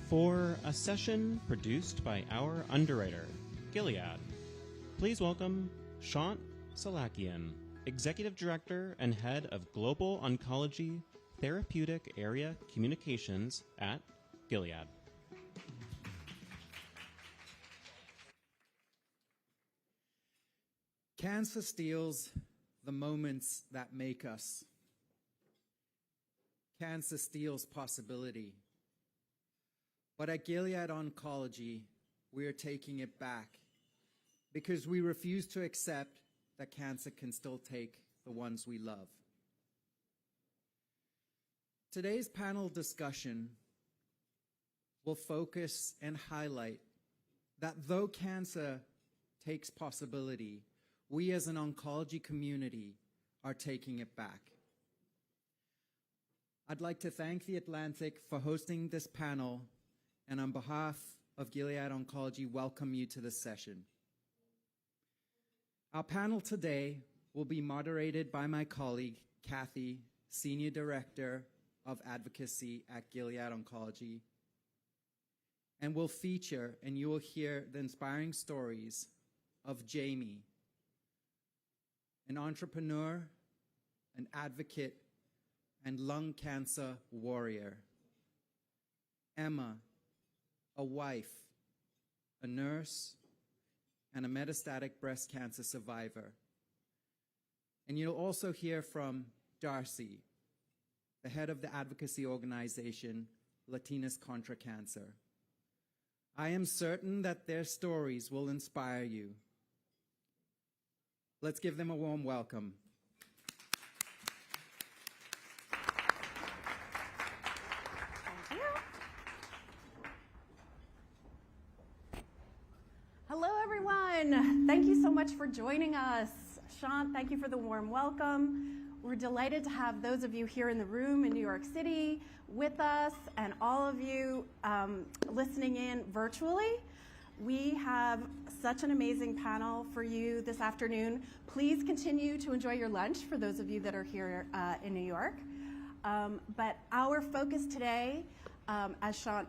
for a session produced by our underwriter, Gilead. Please welcome Shant Salakian, Executive Director and Head of Global Oncology Therapeutic Area Communications at Gilead. Cancer steals the moments that make us. Cancer steals possibility. But at Gilead Oncology, we are taking it back because we refuse to accept that cancer can still take the ones we love. Today's panel discussion will focus and highlight that though cancer takes possibility, we as an oncology community are taking it back. I'd like to thank The Atlantic for hosting this panel, and on behalf of Gilead Oncology, welcome you to this session. Our panel today will be moderated by my colleague, Cathy, Senior Director of Advocacy at Gilead Oncology, and will feature, and you will hear the inspiring stories of Jaymie, an entrepreneur, an advocate, and lung cancer warrior. Emma, a wife, a nurse, and a metastatic breast cancer survivor. And you'll also hear from Darcy, the head of the advocacy organization, Latinas Contra Cancer. I am certain that their stories will inspire you. Let's give them a warm welcome. Thank you. Hello, everyone. Thank you so much for joining us. Shant, thank you for the warm welcome. We're delighted to have those of you here in the room in New York City with us and all of you listening in virtually. We have such an amazing panel for you this afternoon. Please continue to enjoy your lunch for those of you that are here in New York. But our focus today, as Shant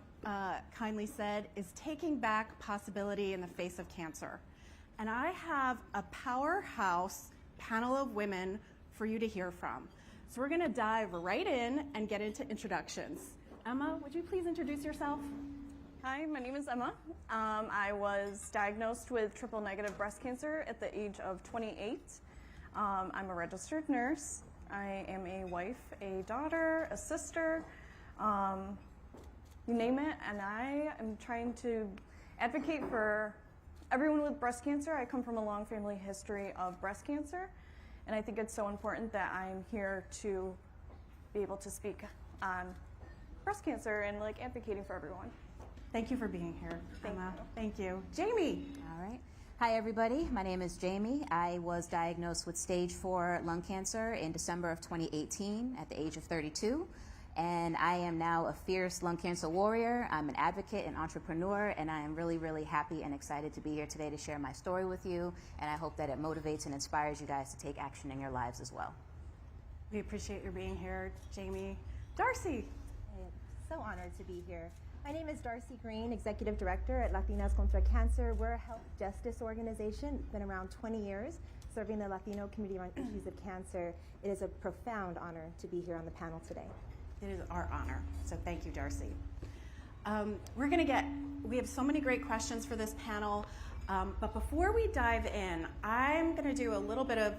kindly said, is taking back possibility in the face of cancer. And I have a powerhouse panel of women for you to hear from. So we're going to dive right in and get into introductions. Emma, would you please introduce yourself? Hi, my name is Emma. I was diagnosed with triple-negative breast cancer at the age of 28. I'm a registered nurse. I am a wife, a daughter, a sister, you name it, and I am trying to advocate for everyone with breast cancer. I come from a long family history of breast cancer, and I think it's so important that I'm here to be able to speak on breast cancer and advocating for everyone. Thank you for being here, Emma. Thank you. Jaymie. All right. Hi, everybody. My name is Jaymie. I was diagnosed with stage 4 lung cancer in December of 2018 at the age of 32. And I am now a fierce lung cancer warrior. I'm an advocate and entrepreneur, and I am really, really happy and excited to be here today to share my story with you. And I hope that it motivates and inspires you guys to take action in your lives as well. We appreciate your being here, Jaymie. Darcy. I'm so honored to be here. My name is Darcy Green, Executive Director at Latinas Contra Cancer. We're a health justice organization. It's been around 20 years, serving the Latino community on issues of cancer. It is a profound honor to be here on the panel today. It is our honor, so thank you, Darcy. We have so many great questions for this panel, but before we dive in, I'm going to do a little bit of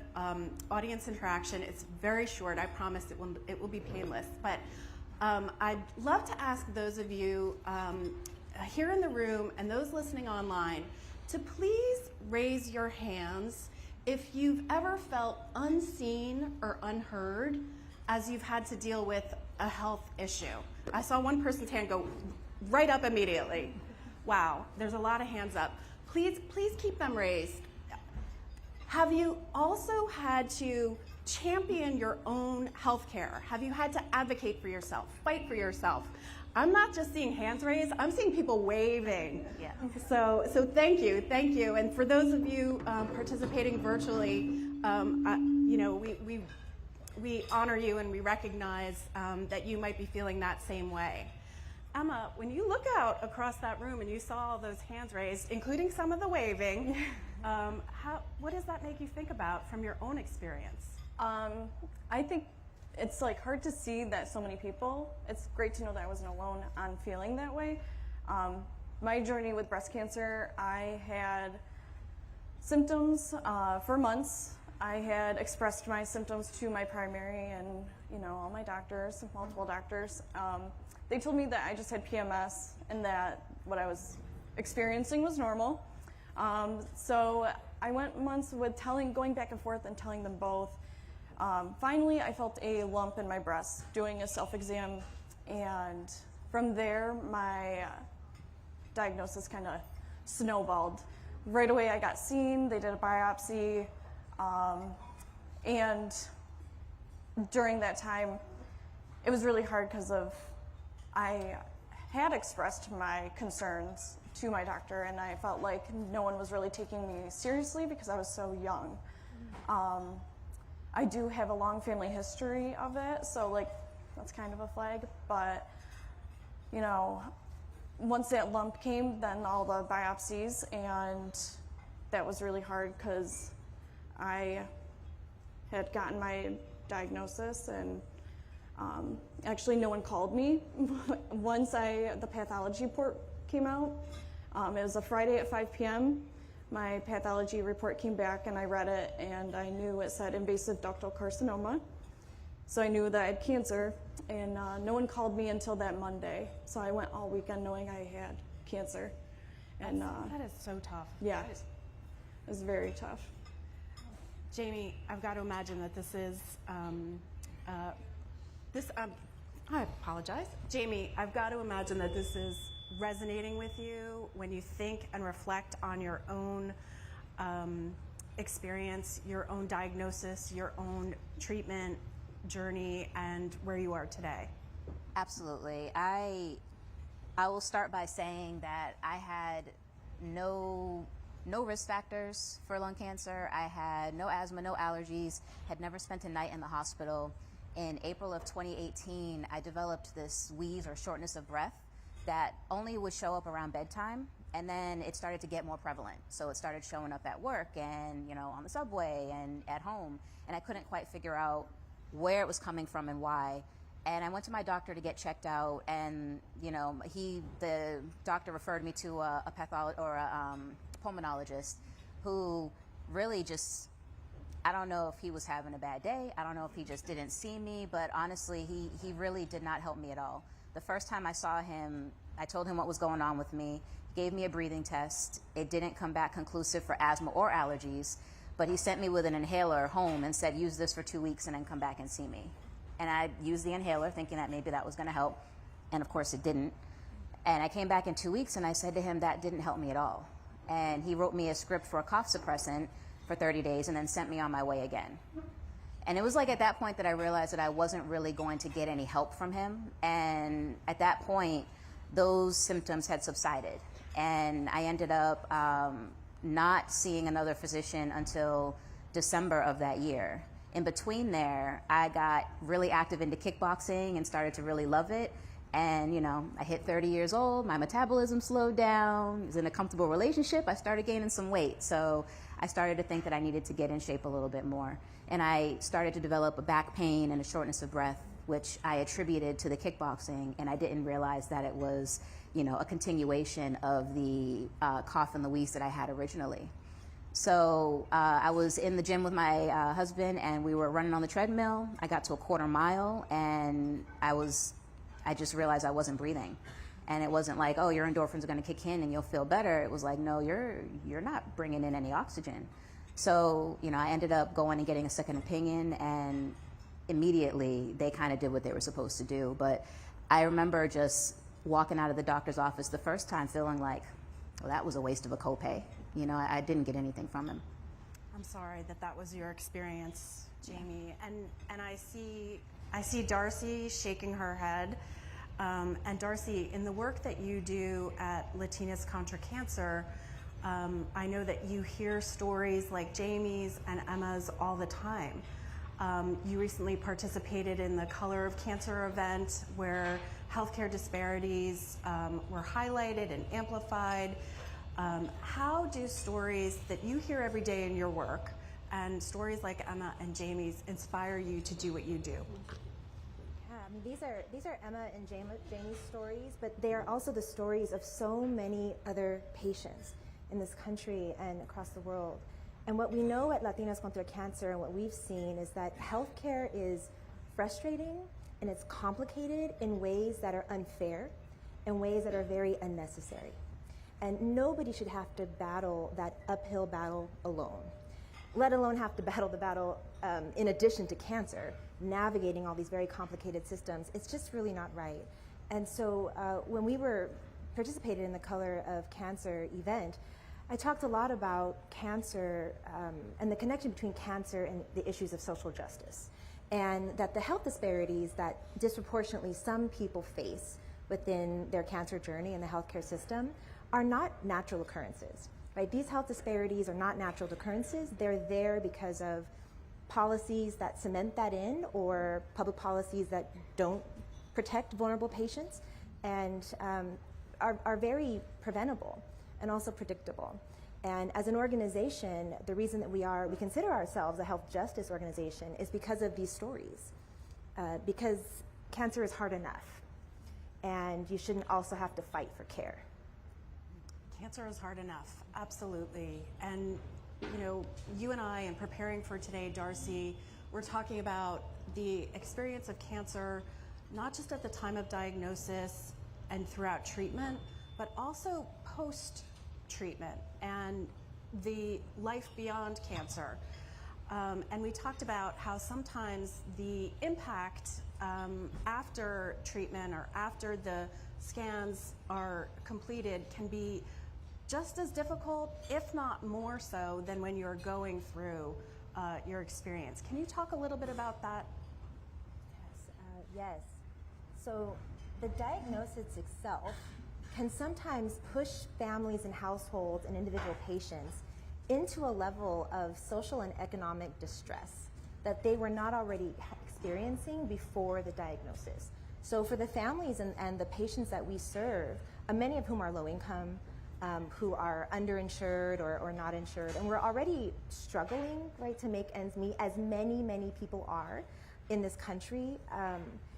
audience interaction. It's very short, I promise it will be painless, but I'd love to ask those of you here in the room and those listening online to please raise your hands if you've ever felt unseen or unheard as you've had to deal with a health issue. I saw one person's hand go right up immediately. Wow, there's a lot of hands up. Please keep them raised. Have you also had to champion your own health care? Have you had to advocate for yourself, fight for yourself? I'm not just seeing hands raised, I'm seeing people waving. Yeah. So thank you. And for those of you participating virtually, we honor you and we recognize that you might be feeling that same way. Emma, when you look out across that room and you saw all those hands raised, including some of the waving, what does that make you think about from your own experience? I think it's like hard to see that so many people. It's great to know that I wasn't alone on feeling that way. My journey with breast cancer, I had symptoms for months. I had expressed my symptoms to my primary and all my doctors, multiple doctors. They told me that I just had PMS and that what I was experiencing was normal. So I went months with going back and forth and telling them both. Finally, I felt a lump in my breast doing a self-exam, and from there, my diagnosis kind of snowballed. Right away, I got seen. They did a biopsy, and during that time, it was really hard because I had expressed my concerns to my doctor, and I felt like no one was really taking me seriously because I was so young. I do have a long family history of it, so that's kind of a flag, but once that lump came, then all the biopsies, and that was really hard because I had gotten my diagnosis, and actually no one called me. Once the pathology report came out, it was a Friday at 5 p.m. My pathology report came back, and I read it, and I knew it said invasive ductal carcinoma. So I knew that I had cancer, and no one called me until that Monday. So I went all weekend knowing I had cancer. And that is so tough. Yeah, it was very tough. Jaymie, I've got to imagine that this is, I apologize. Jaymie, I've got to imagine that this is resonating with you when you think and reflect on your own experience, your own diagnosis, your own treatment journey, and where you are today. Absolutely. I will start by saying that I had no risk factors for lung cancer. I had no asthma, no allergies, had never spent a night in the hospital. In April of 2018, I developed this wheeze or shortness of breath that only would show up around bedtime, and then it started to get more prevalent. So it started showing up at work and on the subway and at home, and I couldn't quite figure out where it was coming from and why. And I went to my doctor to get checked out, and the doctor referred me to a pathologist or a pulmonologist who really just, I don't know if he was having a bad day. I don't know if he just didn't see me, but honestly, he really did not help me at all. The first time I saw him, I told him what was going on with me. He gave me a breathing test. It didn't come back conclusive for asthma or allergies, but he sent me with an inhaler home and said, use this for 2 weeks and then come back and see me. And I used the inhaler thinking that maybe that was going to help, and of course it didn't. And I came back in 2 weeks and I said to him, that didn't help me at all. And he wrote me a script for a cough suppressant for 30 days and then sent me on my way again. And it was like at that point that I realized that I wasn't really going to get any help from him. And at that point, those symptoms had subsided. And I ended up not seeing another physician until December of that year. In between there, I got really active into kickboxing and started to really love it. And, I hit 30 years old, my metabolism slowed down, was in a comfortable relationship, I started gaining some weight. So I started to think that I needed to get in shape a little bit more. And I started to develop a back pain and a shortness of breath, which I attributed to the kickboxing, and I didn't realize that it was, a continuation of the cough and the wheeze that I had originally. So I was in the gym with my husband, and we were running on the treadmill. I got to a quarter mile, and I just realized I wasn't breathing. And it wasn't like, oh, your endorphins are going to kick in and you'll feel better. It was like, no, you're not bringing in any oxygen. So, I ended up going and getting a second opinion, and immediately they kind of did what they were supposed to do. But I remember just walking out of the doctor's office the first time feeling like, well, that was a waste of a copay. I didn't get anything from him. I'm sorry that was your experience, Jaymie. And I see Darcy shaking her head. And Darcy, in the work that you do at Latinas Contra Cancer, I know that you hear stories like Jaymie's and Emma's all the time. You recently participated in the Color of Cancer event where healthcare disparities were highlighted and amplified. How do stories that you hear every day in your work and stories like Emma and Jaymie's inspire you to do what you do? Yeah, I mean, these are Emma and Jaymie's stories, but they are also the stories of so many other patients in this country and across the world. And what we know at Latinas Contra Cancer and what we've seen is that healthcare is frustrating and it's complicated in ways that are unfair, in ways that are very unnecessary. And nobody should have to battle that uphill battle alone, let alone have to battle the battle in addition to cancer, navigating all these very complicated systems. It's just really not right. And so when we were participated in the Color of Cancer event, I talked a lot about cancer and the connection between cancer and the issues of social justice, and that the health disparities that disproportionately some people face within their cancer journey in the healthcare system are not natural occurrences, right? These health disparities are not natural occurrences. They're there because of policies that cement that in, or public policies that don't protect vulnerable patients, and are very preventable and also predictable. And as an organization, the reason that we consider ourselves a health justice organization is because of these stories. Because cancer is hard enough, and you shouldn't also have to fight for care. Cancer is hard enough, absolutely. And you know, you and I, in preparing for today, Darcy, we're talking about the experience of cancer, not just at the time of diagnosis and throughout treatment, but also post-treatment and the life beyond cancer. And we talked about how sometimes the impact after treatment or after the scans are completed can be just as difficult, if not more so, than when you're going through your experience. Can you talk a little bit about that? Yes. So the diagnosis itself can sometimes push families and households and individual patients into a level of social and economic distress that they were not already experiencing before the diagnosis. So for the families and the patients that we serve, many of whom are low income, who are underinsured or not insured, and we're already struggling, right, to make ends meet, as many people are in this country,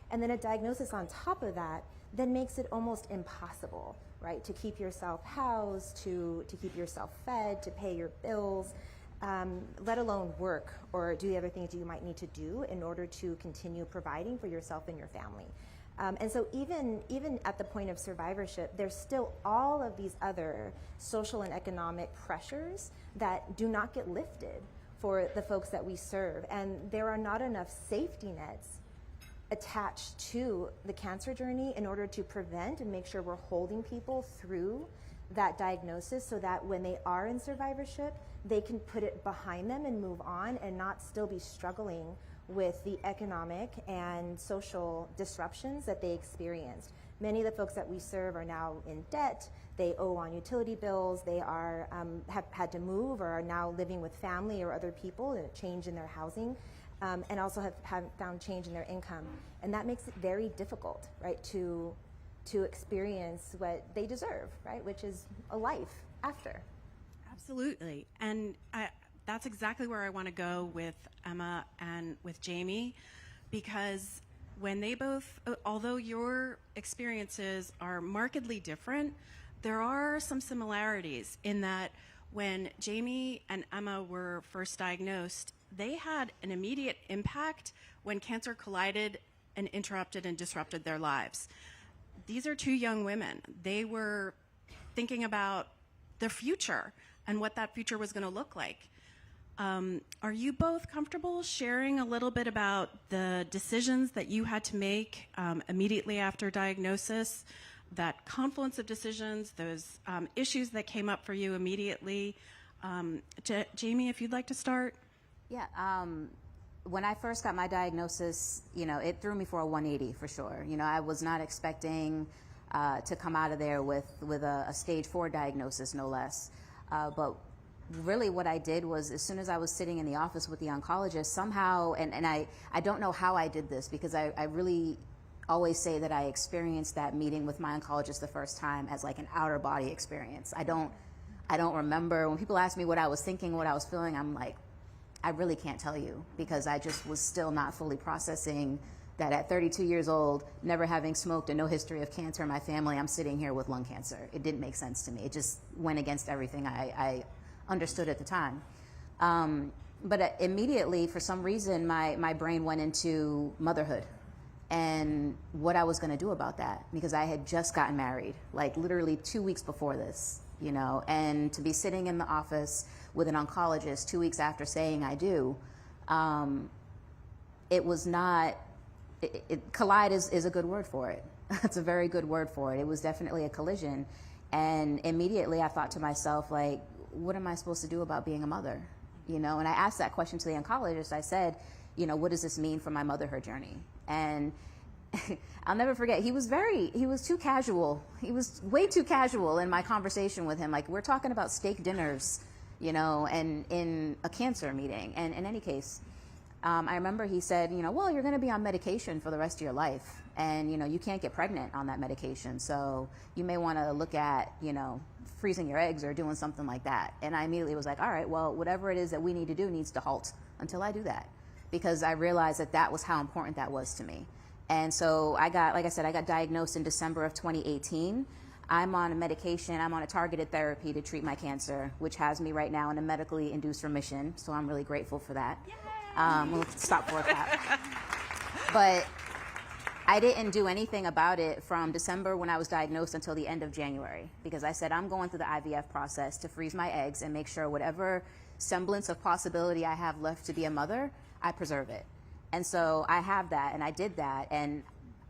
and then a diagnosis on top of that then makes it almost impossible, right, to keep yourself housed, to keep yourself fed, to pay your bills, let alone work or do the other things you might need to do in order to continue providing for yourself and your family. And so even at the point of survivorship, there's still all of these other social and economic pressures that do not get lifted for the folks that we serve. And there are not enough safety nets attached to the cancer journey in order to prevent and make sure we're holding people through that diagnosis so that when they are in survivorship, they can put it behind them and move on and not still be struggling with the economic and social disruptions that they experienced. Many of the folks that we serve are now in debt. They owe on utility bills. They are have had to move or are now living with family or other people, a change in their housing, and also have found change in their income. And that makes it very difficult, right, to experience what they deserve, right, which is a life after. Absolutely. And that's exactly where I want to go with Emma and with Jaymie, because when they both, although your experiences are markedly different, there are some similarities in that when Jaymie and Emma were first diagnosed, they had an immediate impact when cancer collided and interrupted and disrupted their lives. These are two young women. They were thinking about their future and what that future was going to look like. Are you both comfortable sharing a little bit about the decisions that you had to make immediately after diagnosis, that confluence of decisions, those issues that came up for you immediately? Jaymie, if you'd like to start. Yeah. When I first got my diagnosis, it threw me for a 180 for sure. I was not expecting to come out of there with a stage 4 diagnosis, no less. But really what I did was, as soon as I was sitting in the office with the oncologist, somehow, and I don't know how I did this, because I really always say that I experienced that meeting with my oncologist the first time as like an outer body experience. I don't remember when people ask me what I was thinking, what I was feeling, I'm like, I really can't tell you, because I just was still not fully processing that at 32 years old, never having smoked and no history of cancer in my family, I'm sitting here with lung cancer. It didn't make sense to me. It just went against everything I understood at the time. But immediately, for some reason, my brain went into motherhood and what I was going to do about that, because I had just gotten married, like literally 2 weeks before this, you know, and to be sitting in the office with an oncologist 2 weeks after saying I do, it was not, collide is a good word for it. It's a very good word for it. It was definitely a collision. And immediately I thought to myself, like, what am I supposed to do about being a mother? You know, and I asked that question to the oncologist. I said, you know, what does this mean for my motherhood journey? And I'll never forget, he was too casual. He was way too casual in my conversation with him. Like, we're talking about steak dinners, you know, and in a cancer meeting. And in any case, I remember he said, you know, well, you're going to be on medication for the rest of your life. And, you know, you can't get pregnant on that medication. So you may want to look at, you know, freezing your eggs or doing something like that. And I immediately was like, all right, well, whatever it is that we need to do needs to halt until I do that. Because I realized that that was how important that was to me. And so I got diagnosed in December of 2018. I'm on a medication, I'm on a targeted therapy to treat my cancer, which has me right now in a medically induced remission. So I'm really grateful for that. We'll stop for a clap. But I didn't do anything about it from December when I was diagnosed until the end of January, because I said I'm going through the IVF process to freeze my eggs and make sure whatever semblance of possibility I have left to be a mother, I preserve it. And so I have that, and I did that, and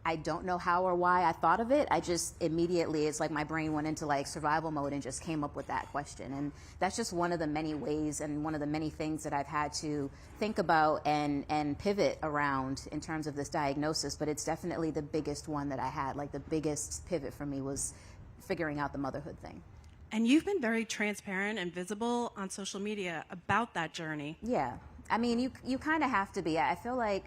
I don't know how or why I thought of it. I just immediately, it's like my brain went into like survival mode and just came up with that question. And that's just one of the many ways and one of the many things that I've had to think about and pivot around in terms of this diagnosis. But it's definitely the biggest one that I had. Like, the biggest pivot for me was figuring out the motherhood thing. And you've been very transparent and visible on social media about that journey. Yeah. I mean, you kind of have to be. I feel like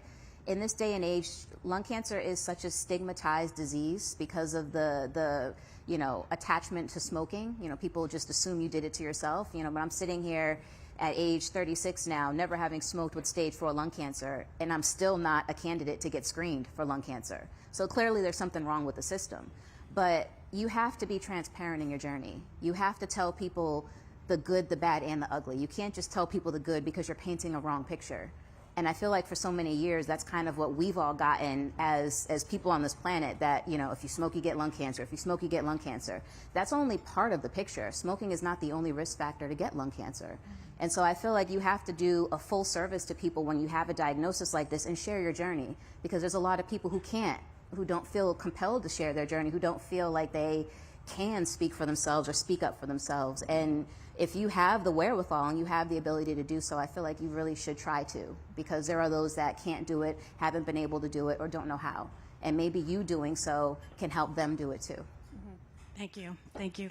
in this day and age, lung cancer is such a stigmatized disease because of the you know, attachment to smoking. You know, people just assume you did it to yourself. You know, but I'm sitting here at age 36 now, never having smoked with stage 4 lung cancer, and I'm still not a candidate to get screened for lung cancer. So clearly there's something wrong with the system. But you have to be transparent in your journey. You have to tell people the good, the bad, and the ugly. You can't just tell people the good because you're painting a wrong picture. And I feel like for so many years, that's kind of what we've all gotten as people on this planet, that, you know, if you smoke, you get lung cancer. If you smoke, you get lung cancer. That's only part of the picture. Smoking is not the only risk factor to get lung cancer. And so I feel like you have to do a full service to people when you have a diagnosis like this and share your journey, because there's a lot of people who can't, who don't feel compelled to share their journey, who don't feel like they can speak for themselves or speak up for themselves. And if you have the wherewithal and you have the ability to do so, I feel like you really should try to, because there are those that can't do it, haven't been able to do it, or don't know how. And maybe you doing so can help them do it too. Mm-hmm. Thank you. Thank you.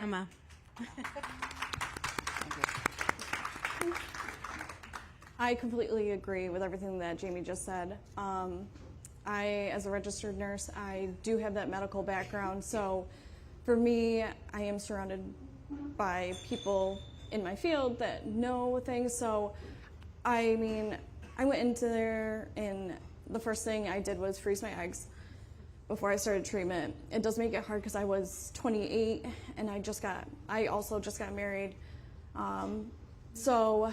Emma. Thank you. I completely agree with everything that Jaymie just said. As a registered nurse, I do have that medical background. So for me, I am surrounded by people in my field that know things. So, I mean, I went into there and the first thing I did was freeze my eggs before I started treatment. It does make it hard because I was 28 and I also just got married. So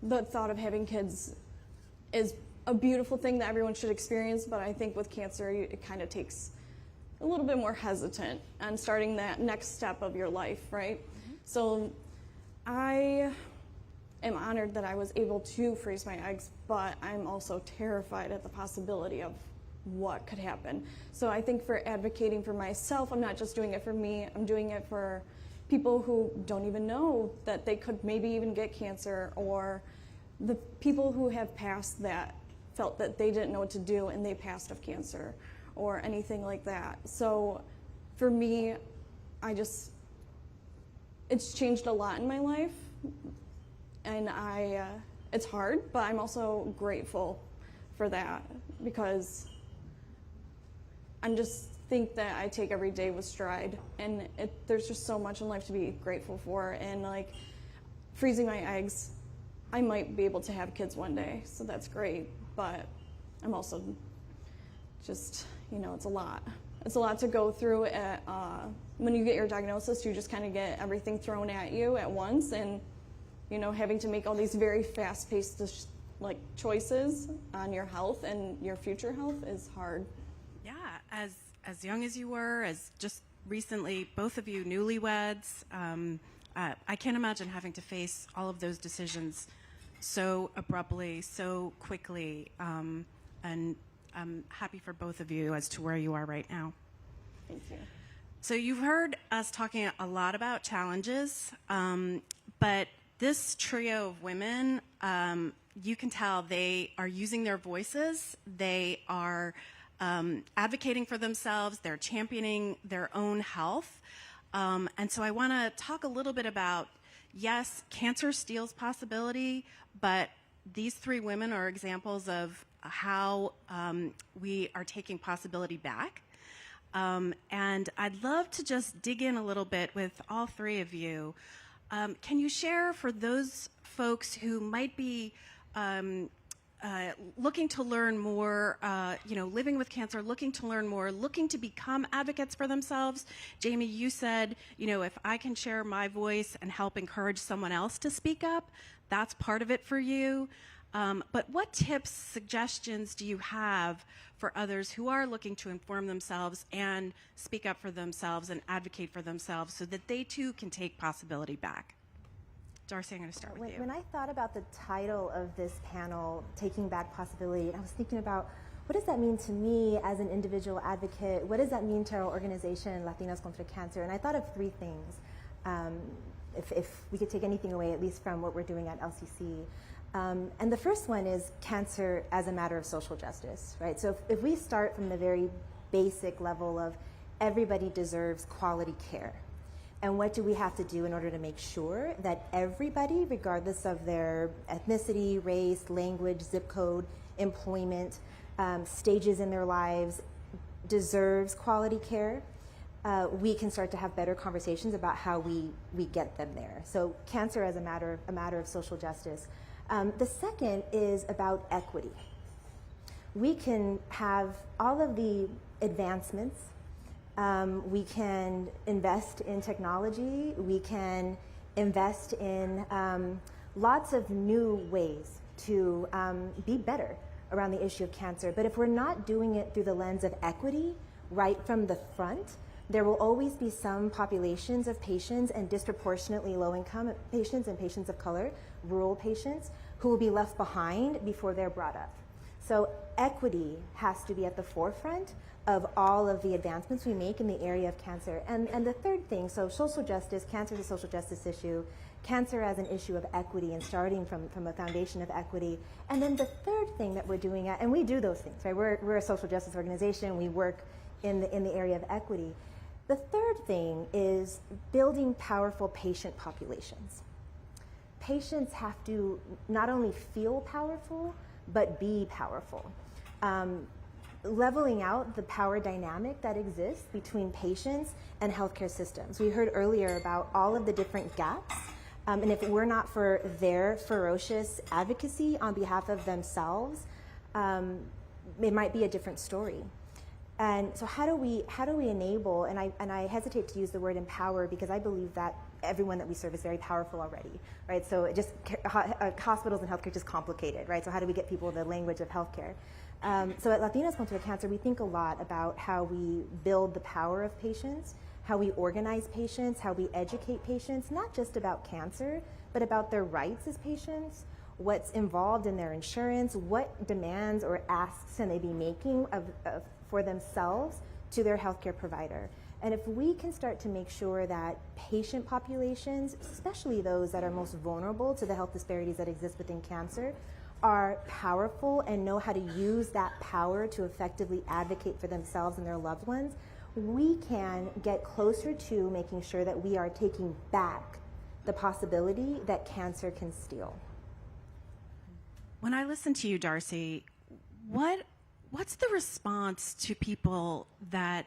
the thought of having kids is a beautiful thing that everyone should experience, but I think with cancer, it kind of takes a little bit more hesitant on starting that next step of your life, right? Mm-hmm. So I am honored that I was able to freeze my eggs, but I'm also terrified at the possibility of what could happen. So I think for advocating for myself, I'm not just doing it for me, I'm doing it for people who don't even know that they could maybe even get cancer, or the people who have passed that felt that they didn't know what to do and they passed of cancer, or anything like that. So for me, it's changed a lot in my life, and it's hard, but I'm also grateful for that, because I just think that I take every day with stride, and there's just so much in life to be grateful for. And like freezing my eggs, I might be able to have kids one day, so that's great. But I'm also just, it's a lot. It's a lot to go through. When you get your diagnosis, you just kind of get everything thrown at you at once, and having to make all these very fast-paced choices on your health and your future health is hard. Yeah, as young as you were, as just recently, both of you newlyweds, I can't imagine having to face all of those decisions so abruptly, so quickly, and I'm happy for both of you as to where you are right now. Thank you. So you've heard us talking a lot about challenges, but this trio of women, you can tell they are using their voices, they are advocating for themselves, they're championing their own health. And so I want to talk a little bit about, yes, cancer steals possibility, but these three women are examples of how we are taking possibility back. And I'd love to just dig in a little bit with all three of you. Can you share for those folks who might be looking to learn more, living with cancer, looking to learn more, looking to become advocates for themselves? Jaymie, you said, if I can share my voice and help encourage someone else to speak up, that's part of it for you. But what tips, suggestions do you have for others who are looking to inform themselves and speak up for themselves and advocate for themselves so that they too can take possibility back? Darcy, I'm going to start with you. When I thought about the title of this panel, Taking Back Possibility, I was thinking about what does that mean to me as an individual advocate? What does that mean to our organization, Latinas Contra Cancer? And I thought of three things. If we could take anything away, at least from what we're doing at LCC. And the first one is cancer as a matter of social justice, right? So if we start from the very basic level of everybody deserves quality care, and what do we have to do in order to make sure that everybody, regardless of their ethnicity, race, language, zip code, employment, stages in their lives, deserves quality care, we can start to have better conversations about how we get them there. So cancer as a matter of social justice. The second is about equity. We can have all of the advancements. We can invest in technology. We can invest in lots of new ways to be better around the issue of cancer. But if we're not doing it through the lens of equity right from the front, there will always be some populations of patients, and disproportionately low-income patients and patients of color, rural patients, who will be left behind before they're brought up. So equity has to be at the forefront of all of the advancements we make in the area of cancer. And the third thing, so social justice, cancer is a social justice issue, cancer as an issue of equity and starting from a foundation of equity. And then the third thing that we're doing, and we do those things, right? We're a social justice organization, we work in the area of equity. The third thing is building powerful patient populations. Patients have to not only feel powerful, but be powerful. Leveling out the power dynamic that exists between patients and healthcare systems. We heard earlier about all of the different gaps, and if it were not for their ferocious advocacy on behalf of themselves, it might be a different story. And so how do we enable, and I hesitate to use the word empower because I believe that everyone that we serve is very powerful already, right? So it just, hospitals and healthcare is just complicated, right? So how do we get people the language of healthcare? So at Latinas Contra Cancer, we think a lot about how we build the power of patients, how we organize patients, how we educate patients, not just about cancer, but about their rights as patients, what's involved in their insurance, what demands or asks can they be making for themselves to their healthcare provider. And if we can start to make sure that patient populations, especially those that are most vulnerable to the health disparities that exist within cancer, are powerful and know how to use that power to effectively advocate for themselves and their loved ones, we can get closer to making sure that we are taking back the possibility that cancer can steal. When I listen to you, Darcy, what What's the response to people that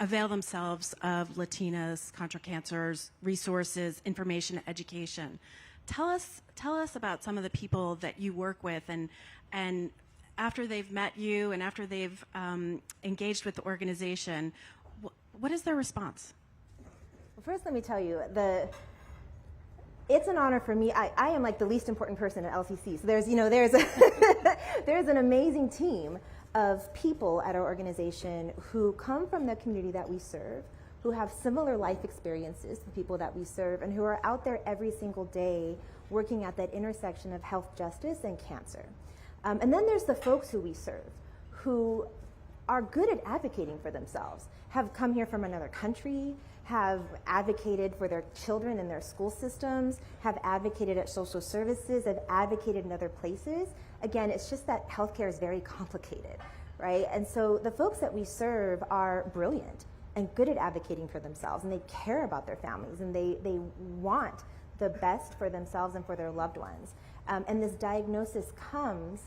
avail themselves of Latinas, Contra Cancer's resources, information, education? Tell us about some of the people that you work with, and after they've met you and after they've engaged with the organization, what is their response? Well, first, let me tell you, it's an honor for me. I am like the least important person at LCC. So there's there's an amazing team of people at our organization who come from the community that we serve, who have similar life experiences to the people that we serve, and who are out there every single day working at that intersection of health justice and cancer. And then there's the folks who we serve, who are good at advocating for themselves, have come here from another country, have advocated for their children in their school systems, have advocated at social services, have advocated in other places. Again, it's just that healthcare is very complicated, right? And so the folks that we serve are brilliant and good at advocating for themselves, and they care about their families, and they want the best for themselves and for their loved ones. And this diagnosis comes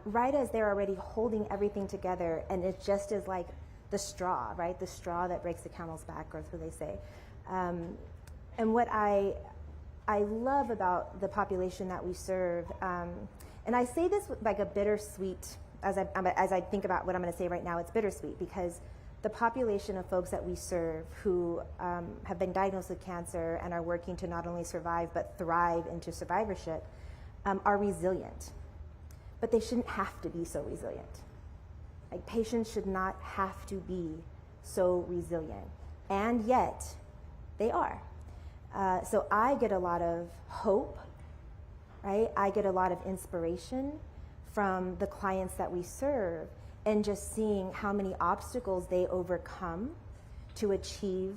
right as they're already holding everything together, and it just is like the straw, right? The straw that breaks the camel's back, or so they say. And what I love about the population that we serve, and I say this with like a bittersweet, as I think about what I'm going to say right now, it's bittersweet because the population of folks that we serve who have been diagnosed with cancer and are working to not only survive but thrive into survivorship are resilient. But they shouldn't have to be so resilient. Like, patients should not have to be so resilient. And yet, they are. So I get a lot of hope, right? I get a lot of inspiration from the clients that we serve, and just seeing how many obstacles they overcome to achieve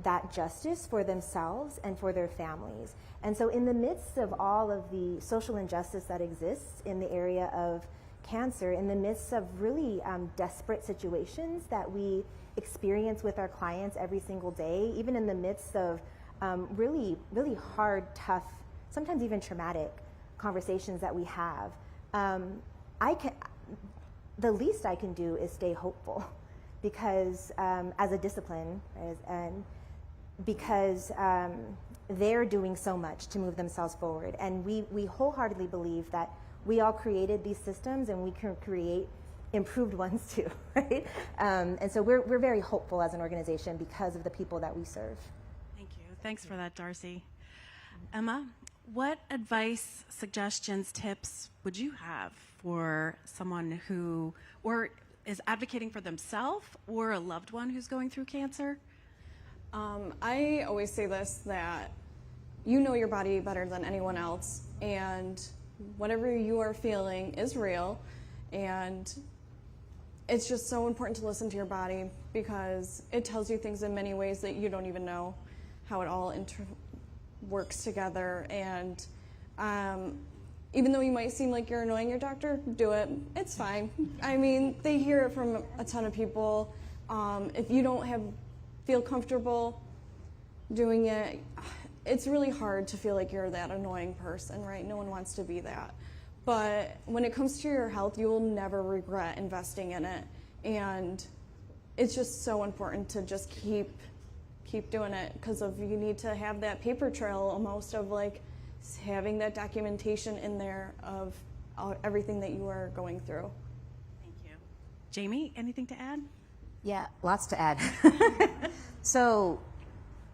that justice for themselves and for their families. And so in the midst of all of the social injustice that exists in the area of cancer, in the midst of really desperate situations that we experience with our clients every single day, even in the midst of really, really hard, tough, sometimes even traumatic conversations that we have, the least I can do is stay hopeful, because as a discipline, and because they're doing so much to move themselves forward. And we wholeheartedly believe that we all created these systems, and we can create improved ones too, right? And so we're very hopeful as an organization because of the people that we serve. Thank you. Thanks for that, Darcy. Emma, what advice, suggestions, tips would you have for someone who is advocating for themselves or a loved one who's going through cancer? I always say this, that you know your body better than anyone else, and whatever you are feeling is real, and it's just so important to listen to your body because it tells you things in many ways that you don't even know how it all works together. And even though you might seem like you're annoying your doctor, do it. It's fine. I mean, they hear it from a ton of people. If you don't feel comfortable doing it, it's really hard to feel like you're that annoying person, right? No one wants to be that. But when it comes to your health, you will never regret investing in it. And it's just so important to just keep doing it, because you need to have that paper trail almost of like having that documentation in there of everything that you are going through. Thank you. Jaymie, anything to add? Yeah, lots to add. So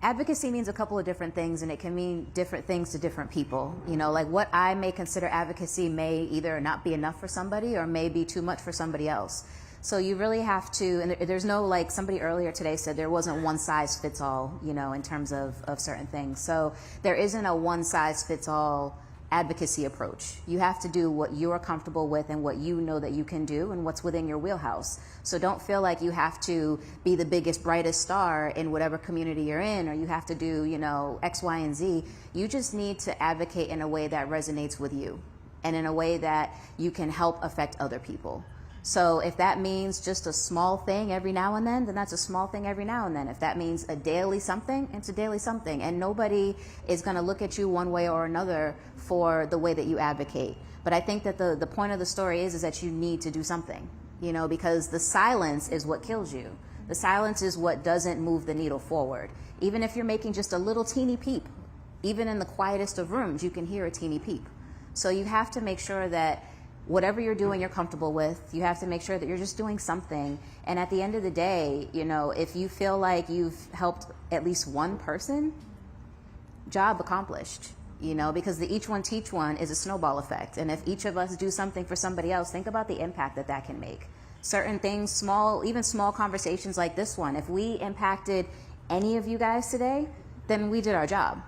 advocacy means a couple of different things, and it can mean different things to different people. You know, like what I may consider advocacy may either not be enough for somebody or may be too much for somebody else. So you really have to, and there's no, like somebody earlier today said, there wasn't one size fits all, you know, in terms of certain things. So there isn't a one size fits all advocacy approach. You have to do what you're comfortable with and what you know that you can do and what's within your wheelhouse. So don't feel like you have to be the biggest, brightest star in whatever community you're in, or you have to do, you know, X, Y, and Z. You just need to advocate in a way that resonates with you and in a way that you can help affect other people. So if that means just a small thing every now and then that's a small thing every now and then. If that means a daily something, it's a daily something. And nobody is going to look at you one way or another for the way that you advocate. But I think that the point of the story is that you need to do something, you know, because the silence is what kills you. The silence is what doesn't move the needle forward. Even if you're making just a little teeny peep, even in the quietest of rooms, you can hear a teeny peep. So you have to make sure that whatever you're doing, you're comfortable with. You have to make sure that you're just doing something. And at the end of the day, you know, if you feel like you've helped at least one person, job accomplished, you know, because the each one teach one is a snowball effect. And if each of us do something for somebody else, think about the impact that that can make. Certain things, small, even small conversations like this one, if we impacted any of you guys today, then we did our job.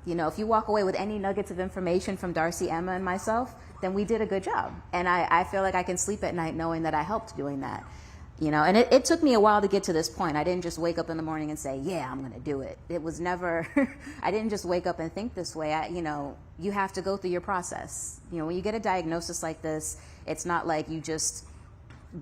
You know, if you walk away with any nuggets of information from Darcy, Emma, and myself, then we did a good job. And I feel like I can sleep at night knowing that I helped doing that. You know, and it took me a while to get to this point. I didn't just wake up in the morning and say, yeah, I'm going to do it. It was never, I didn't just wake up and think this way. You know, you have to go through your process. You know, when you get a diagnosis like this, it's not like you just,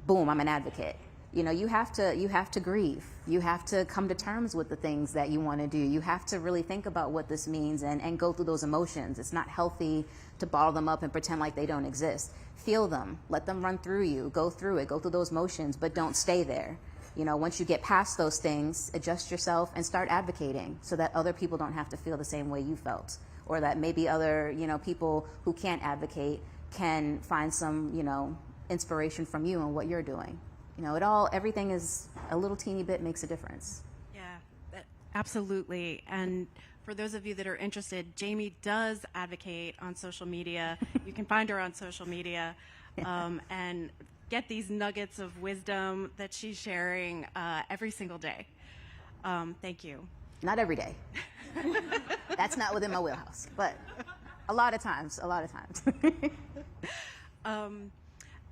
boom, I'm an advocate. You know, you have to grieve. You have to come to terms with the things that you want to do. You have to really think about what this means and go through those emotions. It's not healthy to bottle them up and pretend like they don't exist. Feel them, let them run through you, go through it, go through those motions, but don't stay there. You know, once you get past those things, adjust yourself and start advocating so that other people don't have to feel the same way you felt, or that maybe other, you know, people who can't advocate can find some, you know, inspiration from you and what you're doing. You know, everything is a little teeny bit makes a difference. Yeah, absolutely. And for those of you that are interested, Jaymie does advocate on social media. You can find her on social media and get these nuggets of wisdom that she's sharing every single day. Thank you. Not every day. That's not within my wheelhouse, but a lot of times.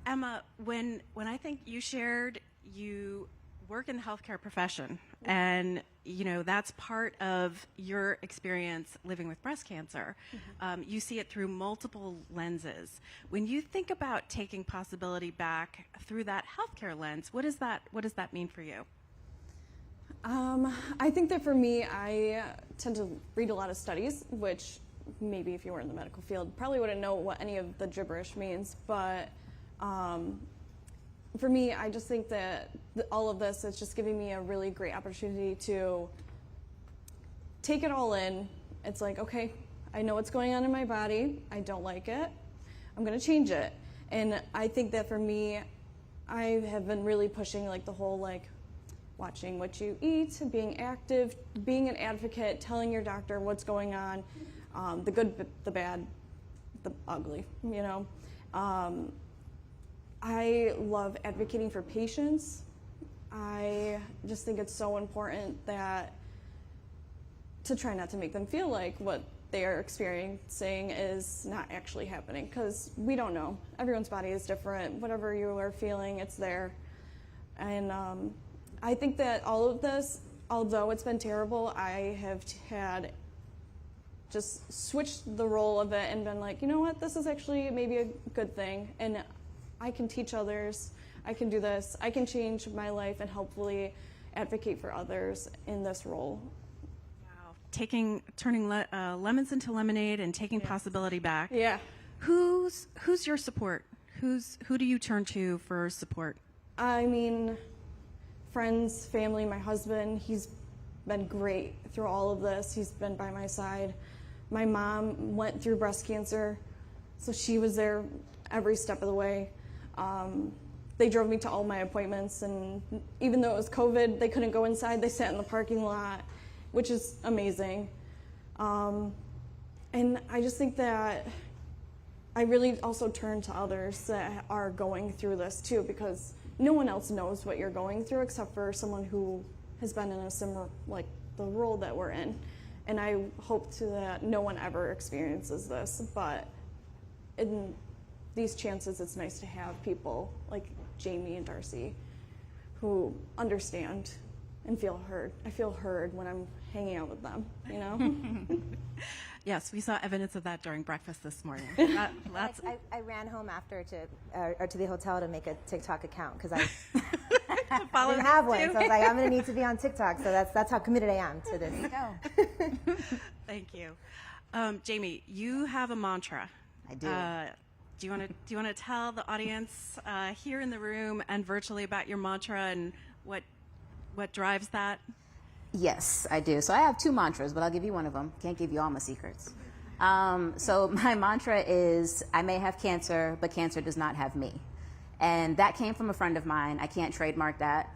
Emma, when I think you shared you work in the healthcare profession, and you know that's part of your experience living with breast cancer. Mm-hmm. You see it through multiple lenses. When you think about taking possibility back through that healthcare lens, what does that mean for you? I think that for me, I tend to read a lot of studies, which maybe if you were in the medical field, probably wouldn't know what any of the gibberish means, but for me, I just think that all of this is just giving me a really great opportunity to take it all in. It's like, okay, I know what's going on in my body. I don't like it. I'm going to change it. And I think that for me, I have been really pushing like the whole like watching what you eat, being active, being an advocate, telling your doctor what's going on, the good, the bad, the ugly, you know. I love advocating for patients. I just think it's so important that to try not to make them feel like what they are experiencing is not actually happening, because we don't know. Everyone's body is different. Whatever you are feeling, it's there. And I think that all of this, although it's been terrible, I have had just switched the role of it and been like, you know what, this is actually maybe a good thing. And I can teach others, I can do this, I can change my life and hopefully advocate for others in this role. Wow, turning lemons into lemonade and taking possibility back. Yeah. Who's your support? Who do you turn to for support? I mean, friends, family, my husband, he's been great through all of this. He's been by my side. My mom went through breast cancer, so she was there every step of the way. They drove me to all my appointments, and even though it was COVID, they couldn't go inside. They sat in the parking lot, which is amazing. And I just think that I really also turn to others that are going through this too, because no one else knows what you're going through except for someone who has been in a similar, like the role that we're in. And I hope that no one ever experiences this, but in these chances, it's nice to have people like Jaymie and Darcy who understand and feel heard. I feel heard when I'm hanging out with them, you know? Yes, we saw evidence of that during breakfast this morning. I ran home after to the hotel to make a TikTok account because I didn't have one. So I was like, I'm going to need to be on TikTok. So that's how committed I am to this. Go. Thank you. Jaymie, you have a mantra. I do. Do you want to tell the audience here in the room and virtually about your mantra and what drives that? Yes, I do. So I have two mantras, but I'll give you one of them. Can't give you all my secrets. So my mantra is, I may have cancer, but cancer does not have me. And that came from a friend of mine. I can't trademark that.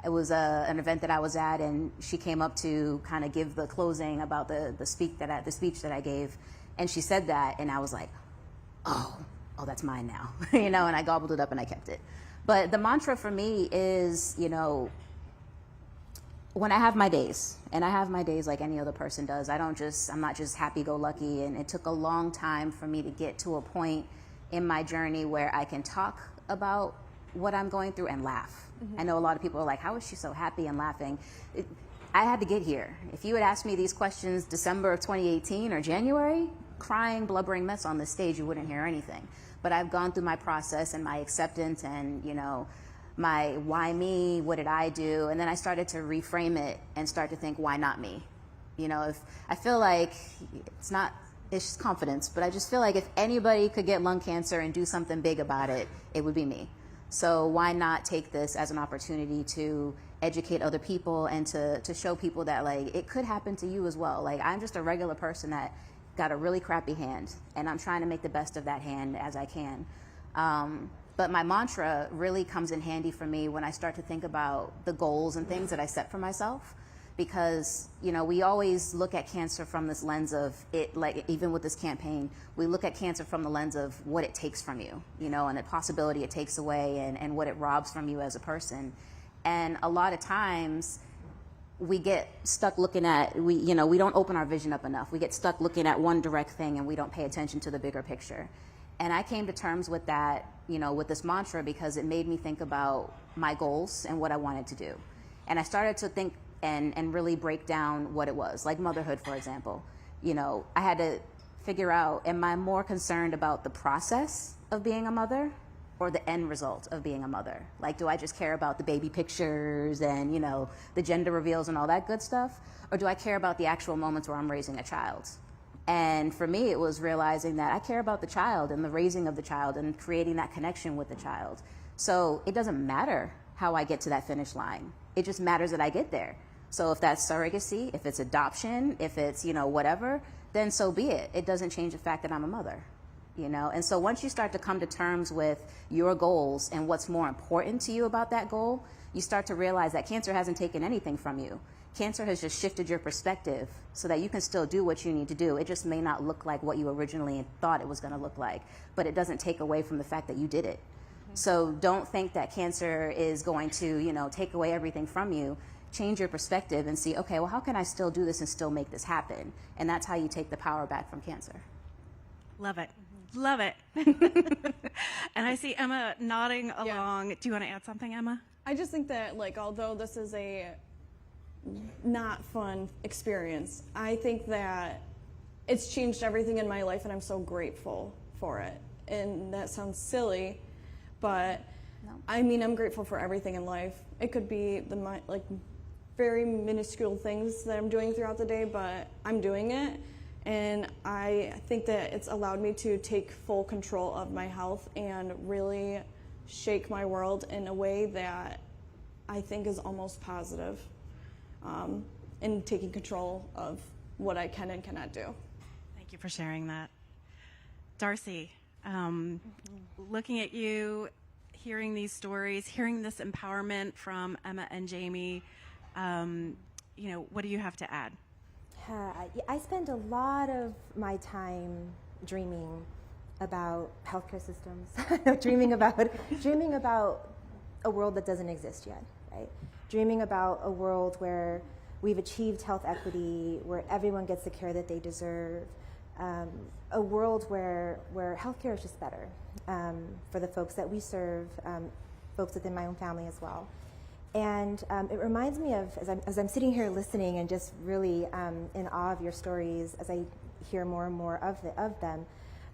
It was an event that I was at, and she came up to kind of give the closing about the speech that I gave. And she said that, and I was like, oh, that's mine now. And I gobbled it up and I kept it. But the mantra for me is, when I have my days, and I have my days like any other person does, I'm not just happy-go-lucky, and it took a long time for me to get to a point in my journey where I can talk about what I'm going through and laugh. Mm-hmm. I know a lot of people are like, how is she so happy and laughing? I had to get here. If you had asked me these questions December of 2018 or January, crying, blubbering mess on the stage, you wouldn't hear anything. But I've gone through my process and my acceptance and, my why me, what did I do? And then I started to reframe it and start to think, why not me? If I feel like it's just confidence, but I just feel like if anybody could get lung cancer and do something big about it, it would be me. So why not take this as an opportunity to educate other people and to show people that it could happen to you as well. I'm just a regular person that got a really crappy hand, and I'm trying to make the best of that hand as I can. But my mantra really comes in handy for me when I start to think about the goals and things that I set for myself. Because, we always look at cancer from this lens of it, even with this campaign, we look at cancer from the lens of what it takes from you, and the possibility it takes away and what it robs from you as a person. And a lot of times we get stuck looking at, we don't open our vision up enough. We get stuck looking at one direct thing and we don't pay attention to the bigger picture. And I came to terms with that, with this mantra because it made me think about my goals and what I wanted to do. And I started to think and really break down what it was, like motherhood, for example. I had to figure out, am I more concerned about the process of being a mother or the end result of being a mother? Do I just care about the baby pictures and, the gender reveals and all that good stuff? Or do I care about the actual moments where I'm raising a child? And for me, it was realizing that I care about the child and the raising of the child and creating that connection with the child. So it doesn't matter how I get to that finish line. It just matters that I get there. So if that's surrogacy, if it's adoption, if it's, whatever, then so be it. It doesn't change the fact that I'm a mother, And so once you start to come to terms with your goals and what's more important to you about that goal, you start to realize that cancer hasn't taken anything from you. Cancer has just shifted your perspective so that you can still do what you need to do. It just may not look like what you originally thought it was going to look like, but it doesn't take away from the fact that you did it. Mm-hmm. So don't think that cancer is going to, take away everything from you. Change your perspective and see, okay, well, how can I still do this and still make this happen? And that's how you take the power back from cancer. Love it. Love it. And I see Emma nodding along. Do you want to add something, Emma? I just think that, although this is a not fun experience, I think that it's changed everything in my life, and I'm so grateful for it. And that sounds silly, but no. I'm grateful for everything in life. It could be very minuscule things that I'm doing throughout the day, but I'm doing it. And I think that it's allowed me to take full control of my health and really shake my world in a way that I think is almost positive, in taking control of what I can and cannot do. Thank you for sharing that. Darcy, looking at you, hearing these stories, hearing this empowerment from Emma and Jaymie, what do you have to add? I spend a lot of my time dreaming about healthcare systems, dreaming about a world that doesn't exist yet, right? Dreaming about a world where we've achieved health equity, where everyone gets the care that they deserve, a world where healthcare is just better for the folks that we serve, folks within my own family as well. And it reminds me of, as I'm sitting here listening and just really in awe of your stories as I hear more and more of them,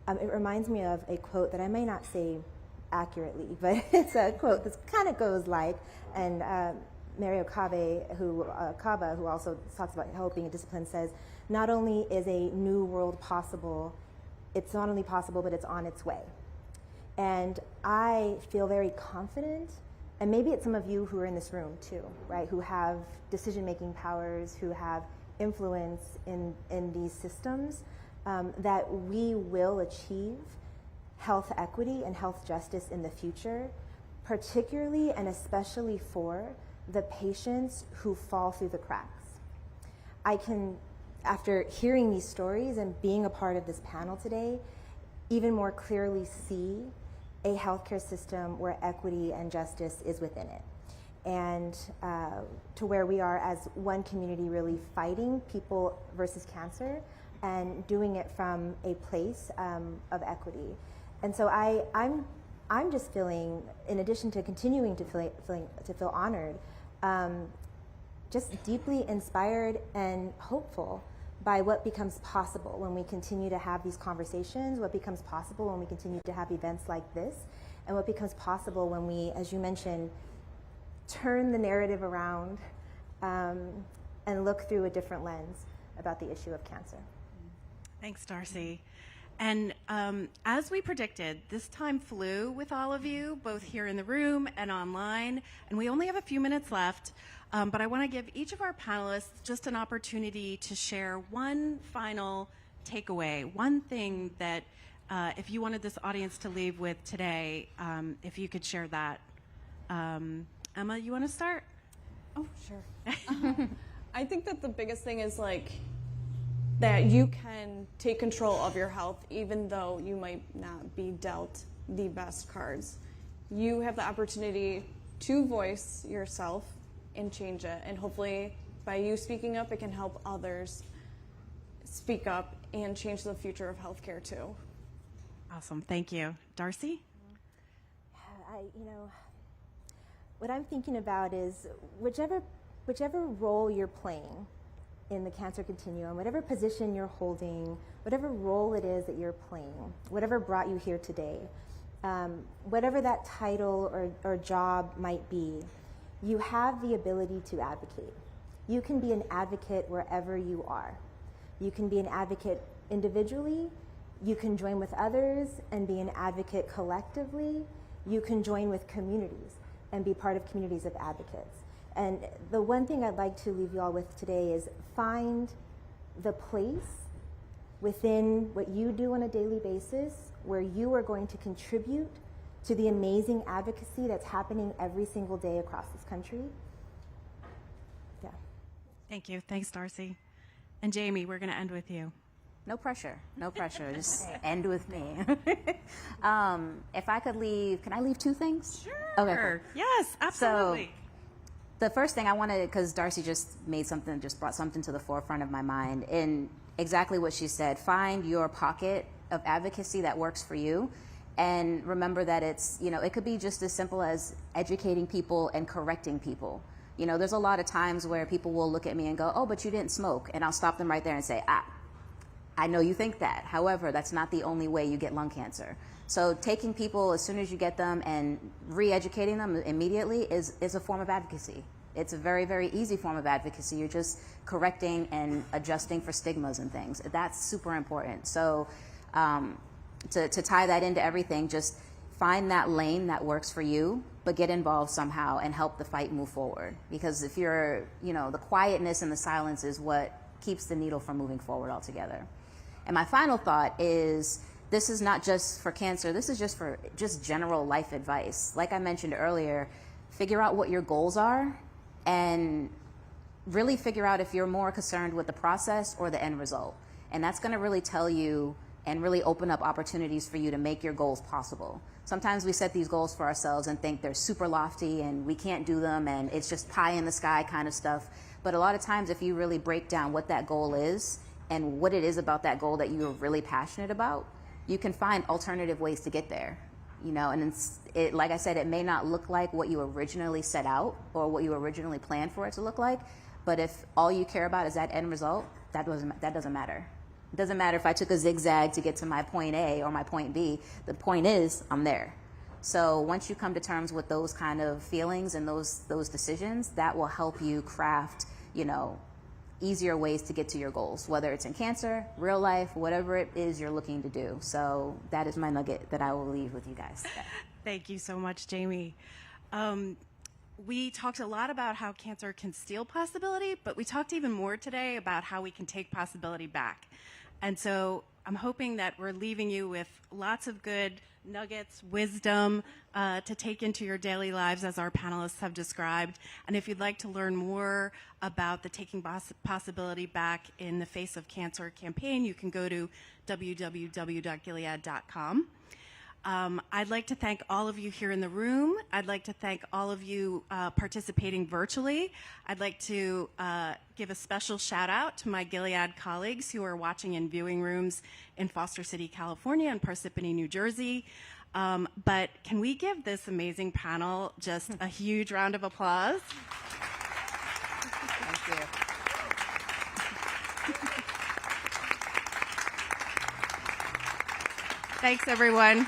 it reminds me of a quote that I may not say accurately, but it's a quote that kind of goes like, and Mario Cava, who also talks about health being a discipline, says, not only is a new world possible, it's not only possible, but it's on its way. And I feel very confident, and maybe it's some of you who are in this room too, right, who have decision-making powers, who have influence in these systems, that we will achieve health equity and health justice in the future, particularly and especially for the patients who fall through the cracks. I can, after hearing these stories and being a part of this panel today, even more clearly see a healthcare system where equity and justice is within it. And to where we are as one community really fighting people versus cancer and doing it from a place of equity. And so I'm just feeling, in addition to continuing to feel honored, just deeply inspired and hopeful by what becomes possible when we continue to have these conversations, what becomes possible when we continue to have events like this, and what becomes possible when we, as you mentioned, turn the narrative around and look through a different lens about the issue of cancer. Thanks, Darcy. And as we predicted, this time flew with all of you, both here in the room and online, and we only have a few minutes left. But I want to give each of our panelists just an opportunity to share one final takeaway, one thing that if you wanted this audience to leave with today, if you could share that. Emma, you want to start? Oh, sure. I think that the biggest thing is like that you can take control of your health even though you might not be dealt the best cards. You have the opportunity to voice yourself and change it, and hopefully by you speaking up, it can help others speak up and change the future of healthcare too. Awesome, thank you. Darcy? What I'm thinking about is whichever role you're playing in the cancer continuum, whatever position you're holding, whatever role it is that you're playing, whatever brought you here today, whatever that title or job might be, you have the ability to advocate. You can be an advocate wherever you are. You can be an advocate individually, you can join with others and be an advocate collectively, you can join with communities and be part of communities of advocates. And the one thing I'd like to leave you all with today is find the place within what you do on a daily basis where you are going to contribute to the amazing advocacy that's happening every single day across this country. Yeah. Thank you. Thanks, Darcy. And Jaymie, we're going to end with you. No pressure. No pressure. Just end with me. If I could leave, can I leave two things? Sure. Okay, cool. Yes, absolutely. The first thing I wanted, because Darcy just brought something to the forefront of my mind, in exactly what she said, find your pocket of advocacy that works for you. And remember that it's, it could be just as simple as educating people and correcting people. There's a lot of times where people will look at me and go, oh, but you didn't smoke. And I'll stop them right there and say, I know you think that. However, that's not the only way you get lung cancer. So taking people as soon as you get them and re-educating them immediately is a form of advocacy. It's a very, very easy form of advocacy. You're just correcting and adjusting for stigmas and things. That's super important. So to tie that into everything, just find that lane that works for you, but get involved somehow and help the fight move forward. Because if you're, the quietness and the silence is what keeps the needle from moving forward altogether. And my final thought is, this is not just for cancer, this is just for general life advice. Like I mentioned earlier, figure out what your goals are and really figure out if you're more concerned with the process or the end result. And that's gonna really tell you and really open up opportunities for you to make your goals possible. Sometimes we set these goals for ourselves and think they're super lofty and we can't do them and it's just pie in the sky kind of stuff. But a lot of times if you really break down what that goal is and what it is about that goal that you're really passionate about, you can find alternative ways to get there. you know, and like I said, it may not look like what you originally set out or what you originally planned for it to look like, but if all you care about is that end result, that doesn't matter. It doesn't matter if I took a zigzag to get to my point A or my point B. The point is, I'm there. So once you come to terms with those kind of feelings and those decisions, that will help you craft, you know, easier ways to get to your goals, whether it's in cancer, real life, whatever it is you're looking to do. So that is my nugget that I will leave with you guys. Thank you so much, Jaymie. We talked a lot about how cancer can steal possibility, but we talked even more today about how we can take possibility back. And so I'm hoping that we're leaving you with lots of good nuggets, wisdom to take into your daily lives, as our panelists have described. And if you'd like to learn more about the Taking Possibility Back in the Face of Cancer campaign, you can go to www.gilead.com. I'd like to thank all of you here in the room. I'd like to thank all of you participating virtually. I'd like to give a special shout out to my Gilead colleagues who are watching in viewing rooms in Foster City, California and Parsippany, New Jersey. But can we give this amazing panel just a huge round of applause? Thank you. Thanks, everyone.